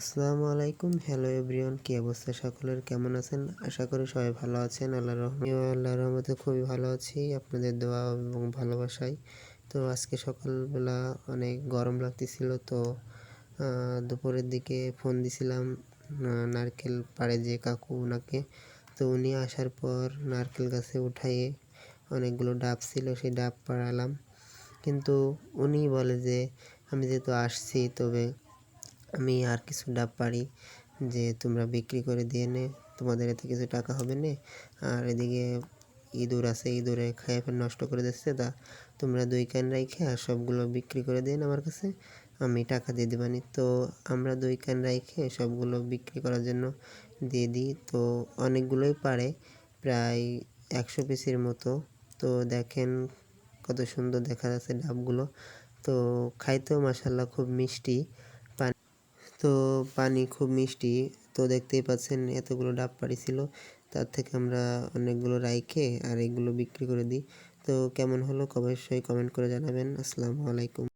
আসসালামু আলাইকুম। Hello everyone, কি অবস্থা সকলের? কেমন আছেন? আশা করি সবাই ভালো আছেন। আল্লাহর রহমতে খুবই ভালো আছি, আপনাদের দোয়া এবং ভালোবাসায়। তো আজকে সকালবেলা অনেক গরম লাগতেছিল, তো দুপুরের দিকে ফোন দিছিলাম নারকেল পাড়ে যে কাকু ওনাকে। তো উনি আসার পর নারকেল গাছে উঠাইয়ে অনেকগুলো ডাব ছিল, সেই ডাব পাড়ালাম। কিন্তু উনি বলে যে আমি যেহেতু আসছি, তবে আমি আর কিছু ডাব পারি, যে তোমরা বিক্রি করে দিয়ে নে, তোমাদের এতে কিছু টাকা হবে নে। আর এদিকে ইঁদুর আছে, ইঁদুরে খাইয়ে ফের নষ্ট করে দিচ্ছে, তা তোমরা 2 ক্যান রাইখে আর সবগুলো বিক্রি করে দিন আমার কাছে, আমি টাকা দিয়ে দিবানি। তো আমরা 2 ক্যান রাইখে সবগুলো বিক্রি করার জন্য দিয়ে দিই। তো অনেকগুলোই পারে, প্রায় 100 পিসের মতো। তো দেখেন কত সুন্দর দেখা যাচ্ছে ডাবগুলো। তো খাইতেও মাশাআল্লাহ খুব মিষ্টি, তো পানি খুব মিষ্টি। তো দেখতেই পাচ্ছেন এতগুলো ডাব পাড়ি ছিল, তার থেকে আমরা অনেকগুলো রাইখে আর এগুলো বিক্রি করে দিই। তো কেমন হলো অবশ্যই কমেন্ট করে জানাবেন। আসসালামু আলাইকুম।